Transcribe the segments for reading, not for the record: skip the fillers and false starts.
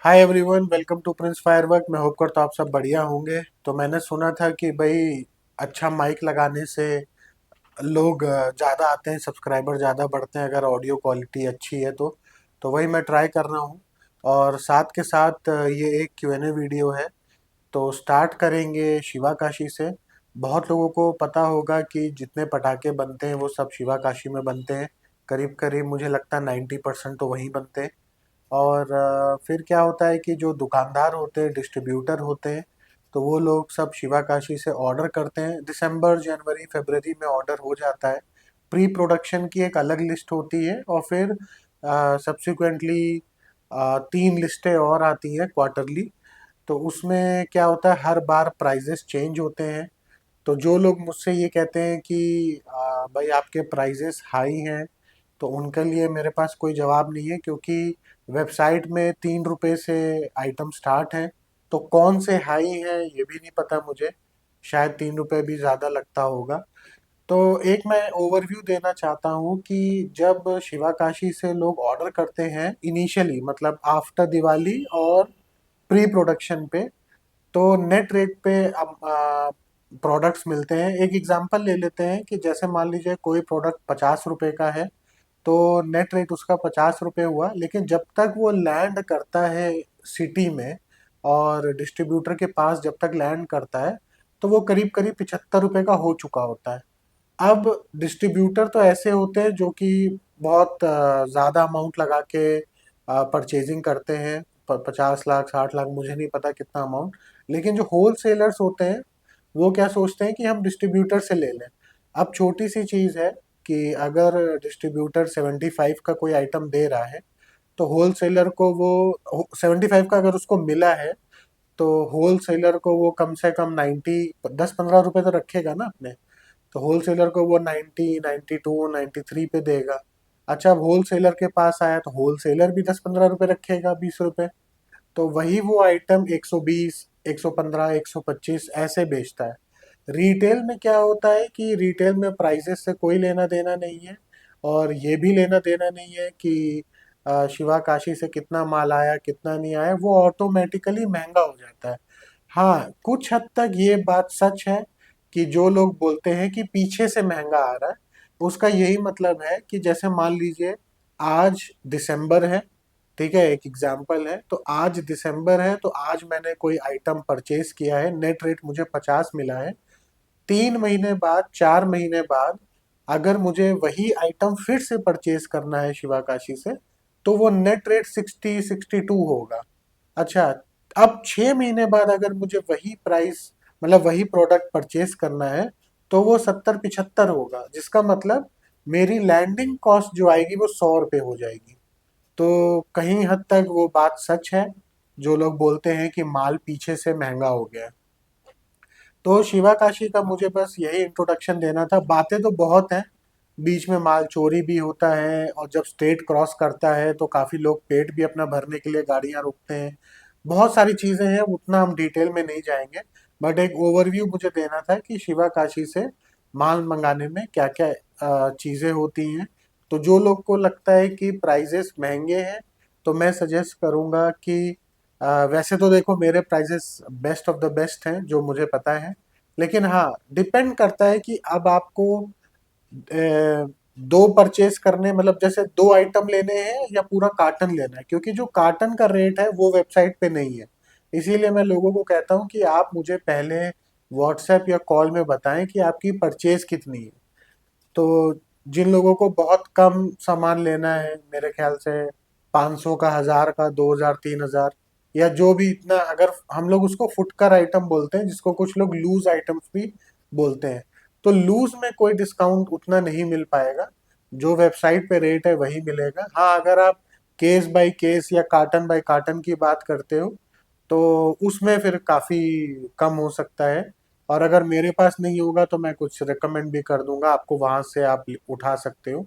Hi everyone, welcome to Prince Firework. मैं hope करता हूँ आप सब बढ़िया होंगे। तो मैंने सुना था कि भाई अच्छा माइक लगाने से लोग ज़्यादा आते हैं, सब्सक्राइबर ज़्यादा बढ़ते हैं अगर ऑडियो क्वालिटी अच्छी है तो वही मैं ट्राई कर रहा हूँ। और साथ के साथ ये एक Q&A वीडियो है। तो स्टार्ट करेंगे शिवा काशी से। बहुत लोगों को पता होगा कि जितने पटाखे बनते हैं वो सब शिवा काशी में बनते हैं। करीब करीब मुझे लगता है 90% तो वहीं बनते हैं। और फिर क्या होता है कि जो दुकानदार होते हैं, डिस्ट्रीब्यूटर होते हैं, तो वो लोग सब शिवा काशी से ऑर्डर करते हैं। दिसंबर, जनवरी, फरवरी में ऑर्डर हो जाता है। प्री प्रोडक्शन की एक अलग लिस्ट होती है और फिर सब्सिक्वेंटली 3 लिस्टें और आती हैं क्वार्टरली। तो उसमें क्या होता है, हर बार प्राइजेस चेंज होते हैं। तो जो लोग मुझसे ये कहते हैं कि भाई आपके प्राइजेस हाई हैं, तो उनके लिए मेरे पास कोई जवाब नहीं है, क्योंकि वेबसाइट में 3 रुपए से आइटम स्टार्ट हैं। तो कौन से हाई हैं ये भी नहीं पता मुझे। शायद 3 रुपए भी ज़्यादा लगता होगा। तो एक मैं ओवरव्यू देना चाहता हूँ कि जब शिवा काशी से लोग ऑर्डर करते हैं इनिशियली, मतलब आफ्टर दिवाली और प्री प्रोडक्शन पे, तो नेट रेट पे प्रोडक्ट्स मिलते हैं। एक एग्जांपल ले लेते हैं कि जैसे मान लीजिए कोई प्रोडक्ट 50 रुपए का है, तो नेट रेट उसका 50 रुपये हुआ। लेकिन जब तक वो लैंड करता है सिटी में और डिस्ट्रीब्यूटर के पास जब तक लैंड करता है, तो वो करीब करीब 75 रुपये का हो चुका होता है। अब डिस्ट्रीब्यूटर तो ऐसे होते हैं जो कि बहुत ज़्यादा अमाउंट लगा के परचेजिंग करते हैं। 50 लाख 60 लाख, मुझे नहीं पता कितना अमाउंट। लेकिन जो होल सेलर्स होते हैं वो क्या सोचते हैं कि हम डिस्ट्रीब्यूटर से ले लें। अब छोटी सी चीज़ है कि अगर डिस्ट्रीब्यूटर 75 का कोई आइटम दे रहा है, तो होल सेलर को वो 75 का अगर उसको मिला है, तो होल सेलर को वो कम से कम 90, 10-15 रुपए तो रखेगा ना अपने। तो होल सेलर को वो 90, 92, 93 पे देगा। अच्छा, अब होल सेलर के पास आया तो होल सेलर भी 10-15 रुपए रखेगा, 20 रुपए। तो वही वो आइटम 120, 115, 125 ऐसे बेचता है। रिटेल में क्या होता है कि रिटेल में प्राइसेस से कोई लेना देना नहीं है। और ये भी लेना देना नहीं है कि शिवा काशी से कितना माल आया कितना नहीं आया, वो ऑटोमेटिकली महंगा हो जाता है। हाँ, कुछ हद तक ये बात सच है कि जो लोग बोलते हैं कि पीछे से महंगा आ रहा है, उसका यही मतलब है कि जैसे मान लीजिए आज दिसंबर है, ठीक है, एक एग्जाम्पल है। तो आज दिसंबर है, तो आज मैंने कोई आइटम परचेज किया है, नेट रेट मुझे 50 मिला है। 3 महीने बाद, 4 महीने बाद, अगर मुझे वही आइटम फिर से परचेज करना है शिवा काशी से, तो वो नेट रेट 60-62 होगा। अच्छा, अब 6 महीने बाद अगर मुझे वही प्राइस, मतलब वही प्रोडक्ट परचेज करना है, तो वो 70-75 होगा, जिसका मतलब मेरी लैंडिंग कॉस्ट जो आएगी वो 100 रुपये हो जाएगी। तो कहीं हद तक वो बात सच है, जो लोग बोलते हैं कि माल पीछे से महंगा हो गया है। तो शिवा काशी का मुझे बस यही इंट्रोडक्शन देना था। बातें तो बहुत हैं, बीच में माल चोरी भी होता है, और जब स्टेट क्रॉस करता है तो काफ़ी लोग पेट भी अपना भरने के लिए गाड़ियां रोकते हैं। बहुत सारी चीज़ें हैं, उतना हम डिटेल में नहीं जाएंगे। बट एक ओवरव्यू मुझे देना था कि शिवा काशी से माल मंगाने में क्या क्या चीज़ें होती हैं। तो जो लोग को लगता है कि प्राइजेस महंगे हैं, तो मैं सजेस्ट करूँगा कि वैसे तो देखो मेरे prices best of the best हैं जो मुझे पता है। लेकिन हाँ, डिपेंड करता है कि अब आपको दो परचेज करने, मतलब जैसे दो आइटम लेने हैं या पूरा कार्टन लेना है, क्योंकि जो कार्टन का रेट है वो वेबसाइट पे नहीं है। इसीलिए मैं लोगों को कहता हूँ कि आप मुझे पहले व्हाट्सएप या कॉल में बताएं कि आपकी परचेज कितनी है। तो जिन लोगों को बहुत कम सामान लेना है, मेरे ख्याल से 500 का, 1000 का, 2000, 3000, या जो भी इतना, अगर हम लोग उसको फुटकर आइटम बोलते हैं, जिसको कुछ लोग लूज आइटम्स भी बोलते हैं, तो लूज में कोई डिस्काउंट उतना नहीं मिल पाएगा। जो वेबसाइट पे रेट है वही मिलेगा। हाँ, अगर आप केस बाय केस या कार्टन बाय कार्टन की बात करते हो, तो उसमें फिर काफ़ी कम हो सकता है। और अगर मेरे पास नहीं होगा तो मैं कुछ रिकमेंड भी कर दूंगा आपको, वहां से आप उठा सकते हो।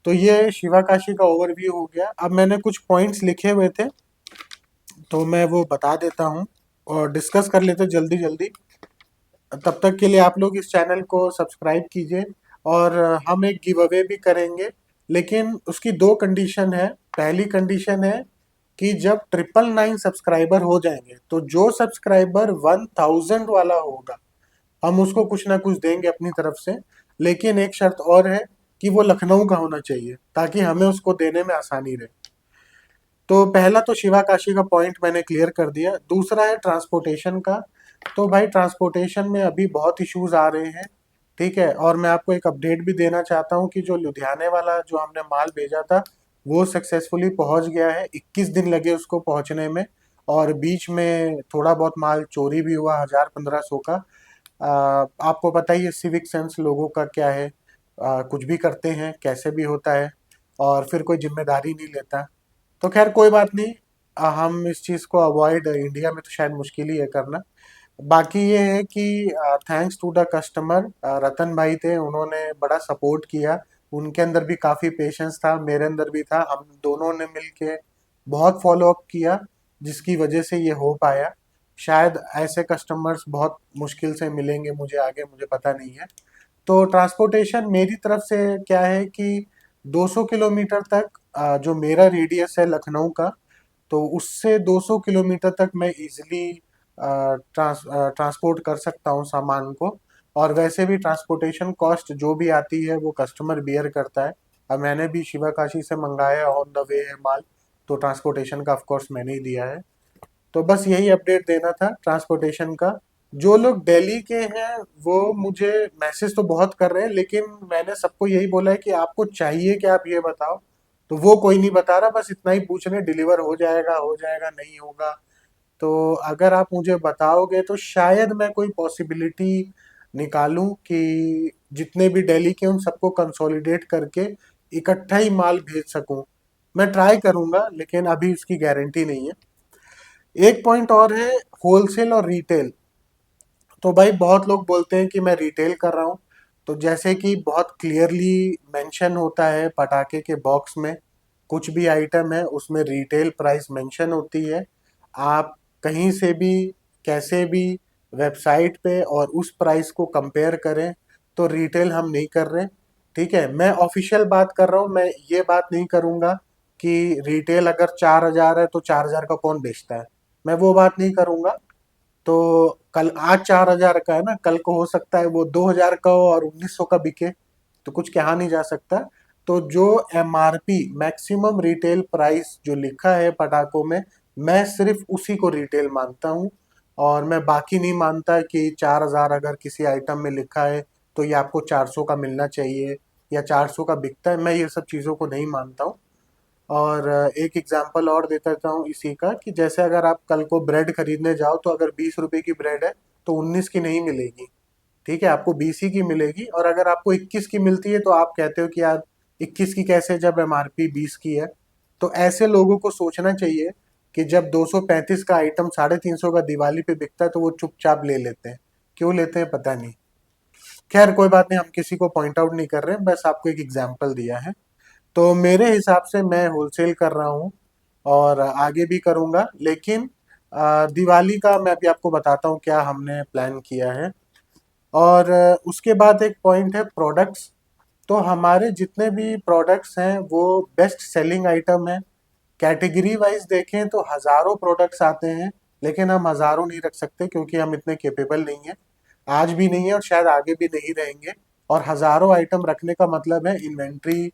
तो ये शिवा काशी का ओवरव्यू हो गया। अब मैंने कुछ पॉइंट्स लिखे हुए थे, तो मैं वो बता देता हूँ और डिस्कस कर लेते जल्दी जल्दी। तब तक के लिए आप लोग इस चैनल को सब्सक्राइब कीजिए। और हम एक गिव अवे भी करेंगे, लेकिन उसकी दो कंडीशन है। पहली कंडीशन है कि जब 999 सब्सक्राइबर हो जाएंगे तो जो सब्सक्राइबर 1000 वाला होगा हम उसको कुछ ना कुछ देंगे अपनी तरफ से। लेकिन एक शर्त और है कि वो लखनऊ का होना चाहिए ताकि हमें उसको देने में आसानी रहे। तो पहला तो शिवा काशी का पॉइंट मैंने क्लियर कर दिया। दूसरा है ट्रांसपोर्टेशन का। तो भाई ट्रांसपोर्टेशन में अभी बहुत इश्यूज आ रहे हैं। ठीक है, और मैं आपको एक अपडेट भी देना चाहता हूँ कि जो लुधियाने वाला जो हमने माल भेजा था वो सक्सेसफुली पहुंच गया है। 21 दिन लगे उसको पहुंचने में। और बीच में थोड़ा बहुत माल चोरी भी हुआ, 1000-1500 का। आपको पता ही है सिविक सेंस लोगों का क्या है। कुछ भी करते हैं, कैसे भी होता है, और फिर कोई जिम्मेदारी नहीं लेता। तो खैर कोई बात नहीं। हम इस चीज़ को अवॉइड इंडिया में तो शायद मुश्किल ही है करना। बाकी ये है कि थैंक्स टू द कस्टमर, रतन भाई थे, उन्होंने बड़ा सपोर्ट किया। उनके अंदर भी काफ़ी पेशेंस था, मेरे अंदर भी था। हम दोनों ने मिलके बहुत फॉलो अप किया, जिसकी वजह से ये हो पाया। शायद ऐसे कस्टमर्स बहुत मुश्किल से मिलेंगे मुझे आगे, मुझे पता नहीं है। तो ट्रांसपोर्टेशन मेरी तरफ से क्या है कि 200 किलोमीटर तक, जो मेरा रेडियस है लखनऊ का, तो उससे 200 किलोमीटर तक मैं इजीली ट्रांसपोर्ट कर सकता हूँ सामान को। और वैसे भी ट्रांसपोर्टेशन कॉस्ट जो भी आती है वो कस्टमर बियर करता है। अब मैंने भी शिवा काशी से मंगाया, ऑन द वे है माल, तो ट्रांसपोर्टेशन का ऑफ कोर्स मैंने ही दिया है। तो बस यही अपडेट देना था ट्रांसपोर्टेशन का। जो लोग दिल्ली के हैं वो मुझे मैसेज तो बहुत कर रहे हैं, लेकिन मैंने सबको यही बोला है कि आपको चाहिए क्या, आप ये बताओ। तो वो कोई नहीं बता रहा, बस इतना ही पूछ रहे, डिलीवर हो जाएगा नहीं होगा। तो अगर आप मुझे बताओगे तो शायद मैं कोई पॉसिबिलिटी निकालूं कि जितने भी दिल्ली के उन सबको कंसोलिडेट करके इकट्ठा ही माल भेज सकूं। मैं ट्राई करूंगा, लेकिन अभी उसकी गारंटी नहीं है। एक पॉइंट और है, होलसेल और रिटेल। तो भाई बहुत लोग बोलते हैं कि मैं रिटेल कर रहा हूँ। तो जैसे कि बहुत क्लियरली मेंशन होता है पटाखे के बॉक्स में, कुछ भी आइटम है उसमें रिटेल प्राइस मेंशन होती है। आप कहीं से भी, कैसे भी वेबसाइट पे और उस प्राइस को कंपेयर करें, तो रिटेल हम नहीं कर रहे। ठीक है, मैं ऑफिशियल बात कर रहा हूँ। मैं ये बात नहीं करूँगा कि रिटेल अगर 4000 है तो 4000 का कौन बेचता है, मैं वो बात नहीं करूँगा। तो कल आज 4000 का है ना, कल को हो सकता है वो 2000 का हो और 1900 का बिके। तो कुछ कहा नहीं जा सकता। तो जो एमआरपी, मैक्सिमम रिटेल प्राइस जो लिखा है पटाखों में, मैं सिर्फ उसी को रिटेल मानता हूँ। और मैं बाकी नहीं मानता कि 4000 अगर किसी आइटम में लिखा है तो ये आपको 400 का मिलना चाहिए या 400 का बिकता है। मैं ये सब चीज़ों को नहीं मानता हूँ। और एक एग्जांपल और देता देता हूँ इसी का, कि जैसे अगर आप कल को ब्रेड खरीदने जाओ तो अगर 20 रुपए की ब्रेड है तो 19 की नहीं मिलेगी। ठीक है, आपको 20 ही की मिलेगी। और अगर आपको 21 की मिलती है तो आप कहते हो कि यार 21 की कैसे, जब एमआरपी 20 की है। तो ऐसे लोगों को सोचना चाहिए कि जब 235 का आइटम 350 का दिवाली पे बिकता है तो वो चुपचाप ले लेते हैं। क्यों लेते हैं पता नहीं। खैर कोई बात नहीं, हम किसी को पॉइंट आउट नहीं कर रहे हैं, बस आपको एक एग्जाम्पल दिया है। तो मेरे हिसाब से मैं होलसेल कर रहा हूँ और आगे भी करूँगा। लेकिन दिवाली का मैं अभी आपको बताता हूँ क्या हमने प्लान किया है। और उसके बाद एक पॉइंट है प्रोडक्ट्स। तो हमारे जितने भी प्रोडक्ट्स हैं वो बेस्ट सेलिंग आइटम है। कैटेगरी वाइज देखें तो हज़ारों प्रोडक्ट्स आते हैं, लेकिन हम हज़ारों नहीं रख सकते क्योंकि हम इतने केपेबल नहीं हैं। आज भी नहीं है और शायद आगे भी नहीं रहेंगे। और हज़ारों आइटम रखने का मतलब है इन्वेंट्री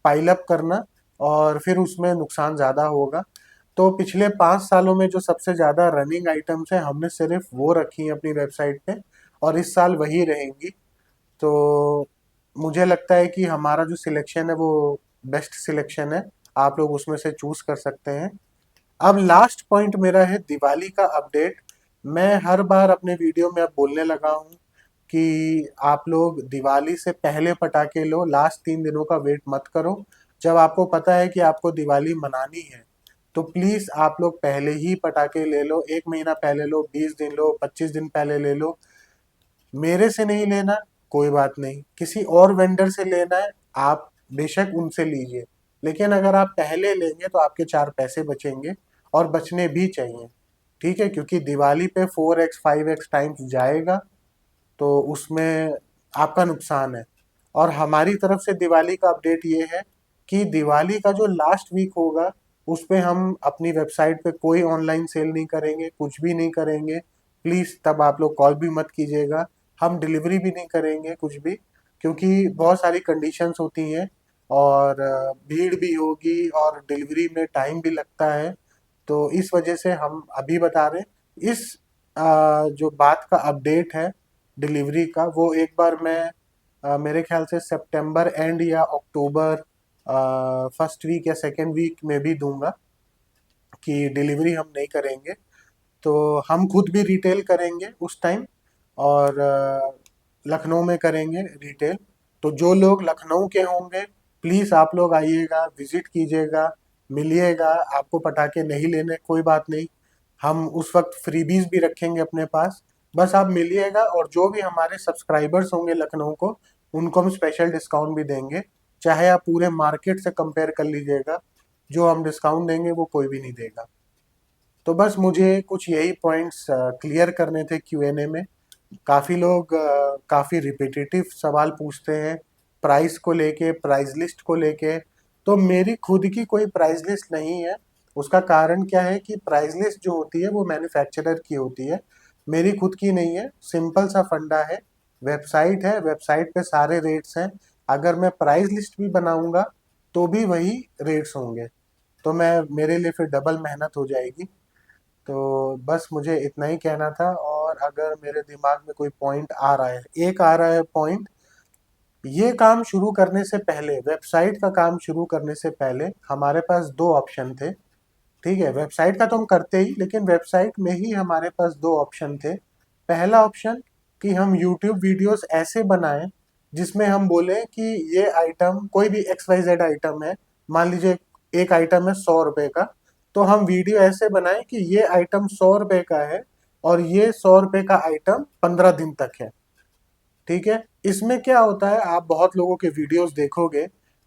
पाइल अप करना, और फिर उसमें नुकसान ज़्यादा होगा। तो पिछले 5 सालों में जो सबसे ज़्यादा रनिंग आइटम्स हैं हमने सिर्फ वो रखी हैं अपनी वेबसाइट पे, और इस साल वही रहेंगी। तो मुझे लगता है कि हमारा जो सिलेक्शन है वो बेस्ट सिलेक्शन है। आप लोग उसमें से चूज कर सकते हैं। अब लास्ट पॉइंट मेरा है दिवाली का अपडेट। मैं हर बार अपने वीडियो में अब बोलने लगा हूँ कि आप लोग दिवाली से पहले पटाखे लो, लास्ट 3 दिनों का वेट मत करो। जब आपको पता है कि आपको दिवाली मनानी है तो प्लीज आप लोग पहले ही पटाखे ले लो। 1 महीना पहले लो, 20 दिन लो, 25 दिन पहले ले लो। मेरे से नहीं लेना, कोई बात नहीं, किसी और वेंडर से लेना है, आप बेशक उनसे लीजिए। लेकिन अगर आप पहले लेंगे तो आपके 4 पैसे बचेंगे, और बचने भी चाहिए। ठीक है, क्योंकि दिवाली पे 4x 5x टाइम्स जाएगा, तो उसमें आपका नुकसान है। और हमारी तरफ से दिवाली का अपडेट ये है कि दिवाली का जो लास्ट वीक होगा उस पे हम अपनी वेबसाइट पे कोई ऑनलाइन सेल नहीं करेंगे, कुछ भी नहीं करेंगे। प्लीज़ तब आप लोग कॉल भी मत कीजिएगा। हम डिलीवरी भी नहीं करेंगे कुछ भी, क्योंकि बहुत सारी कंडीशंस होती हैं और भीड़ भी होगी और डिलीवरी में टाइम भी लगता है। तो इस वजह से हम अभी बता रहे हैं। इस जो बात का अपडेट है डिलीवरी का, वो एक बार मैं मेरे ख्याल से सितंबर एंड या अक्टूबर फर्स्ट वीक या सेकेंड वीक में भी दूंगा कि डिलीवरी हम नहीं करेंगे। तो हम खुद भी रिटेल करेंगे उस टाइम, और लखनऊ में करेंगे रिटेल। तो जो लोग लखनऊ के होंगे, प्लीज़ आप लोग आइएगा, विजिट कीजिएगा, मिलिएगा। आपको पटाखे नहीं लेने, कोई बात नहीं, हम उस वक्त फ्रीबीज भी रखेंगे अपने पास। बस आप मिलिएगा, और जो भी हमारे सब्सक्राइबर्स होंगे लखनऊ को, उनको हम स्पेशल डिस्काउंट भी देंगे। चाहे आप पूरे मार्केट से कंपेयर कर लीजिएगा, जो हम डिस्काउंट देंगे वो कोई भी नहीं देगा। तो बस मुझे कुछ यही पॉइंट्स क्लियर करने थे क्यूएनए में। काफ़ी लोग काफ़ी रिपीटेटिव सवाल पूछते हैं प्राइस को लेके, प्राइस लिस्ट को लेके। तो मेरी खुद की कोई प्राइस लिस्ट नहीं है। उसका कारण क्या है कि प्राइस लिस्ट जो होती है वो मैन्युफैक्चरर की होती है, मेरी खुद की नहीं है। सिंपल सा फंडा है, वेबसाइट पे सारे रेट्स हैं। अगर मैं प्राइस लिस्ट भी बनाऊंगा तो भी वही रेट्स होंगे, तो मैं मेरे लिए फिर डबल मेहनत हो जाएगी। तो बस मुझे इतना ही कहना था। और अगर मेरे दिमाग में कोई पॉइंट आ रहा है, एक आ रहा है पॉइंट, ये काम शुरू करने से पहले, वेबसाइट का काम शुरू करने से पहले हमारे पास दो ऑप्शन थे। ठीक है, वेबसाइट का तो हम करते ही, लेकिन वेबसाइट में ही हमारे पास दो ऑप्शन थे। पहला ऑप्शन कि हम यूट्यूब वीडियोस ऐसे बनाएं जिसमें हम बोले कि ये आइटम, कोई भी एक्स वाई जेड आइटम है, मान लीजिए एक आइटम है 100 रुपए का, तो हम वीडियो ऐसे बनाएं कि ये आइटम 100 रुपए का है और ये 100 रुपए का आइटम 15 दिन तक है। ठीक है, इसमें क्या होता है, आप बहुत लोगों के वीडियोस देखोगे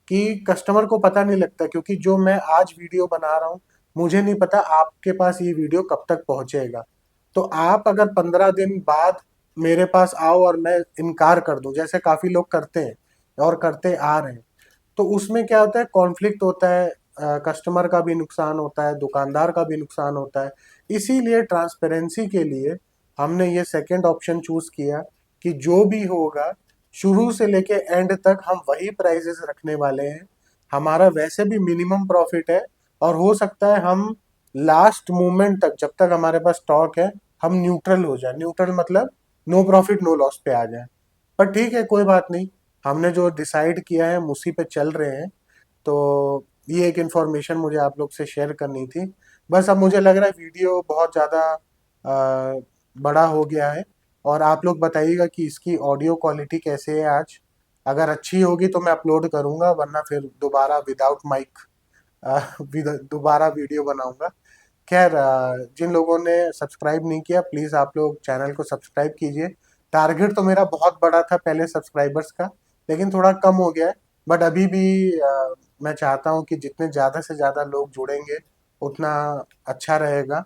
कि कस्टमर को पता नहीं लगता, क्योंकि जो मैं आज वीडियो बना रहा हूँ, मुझे नहीं पता आपके पास ये वीडियो कब तक पहुंचेगा। तो आप अगर 15 दिन बाद मेरे पास आओ और मैं इनकार कर दूं, जैसे काफी लोग करते हैं और करते आ रहे हैं, तो उसमें क्या होता है, कॉन्फ्लिक्ट होता है, कस्टमर का भी नुकसान होता है, दुकानदार का भी नुकसान होता है। इसीलिए ट्रांसपेरेंसी के लिए हमने ये सेकंड ऑप्शन चूज किया कि जो भी होगा शुरू से लेके एंड तक हम वही प्राइजेस रखने वाले हैं। हमारा वैसे भी मिनिमम प्रॉफिट है, और हो सकता है हम लास्ट मोमेंट तक, जब तक हमारे पास स्टॉक है, हम न्यूट्रल हो जाए। न्यूट्रल मतलब नो प्रॉफिट नो लॉस पे आ जाए। पर ठीक है, कोई बात नहीं, हमने जो डिसाइड किया है हम उसी पे चल रहे हैं। तो ये एक इन्फॉर्मेशन मुझे आप लोग से शेयर करनी थी। बस अब मुझे लग रहा है वीडियो बहुत ज़्यादा बड़ा हो गया है, और आप लोग बताइएगा कि इसकी ऑडियो क्वालिटी कैसे है आज। अगर अच्छी होगी तो मैं अपलोड करूँगा, वरना फिर दोबारा विदाउट माइक दोबारा वीडियो बनाऊँगा। खैर, जिन लोगों ने सब्सक्राइब नहीं किया, प्लीज़ आप लोग चैनल को सब्सक्राइब कीजिए। टारगेट तो मेरा बहुत बड़ा था पहले सब्सक्राइबर्स का, लेकिन थोड़ा कम हो गया है। बट अभी भी मैं चाहता हूँ कि जितने ज़्यादा से ज़्यादा लोग जुड़ेंगे उतना अच्छा रहेगा।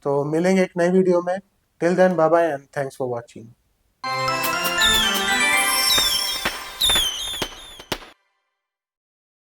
तो मिलेंगे एक नई वीडियो में। Till then, bye bye and thanks for watching.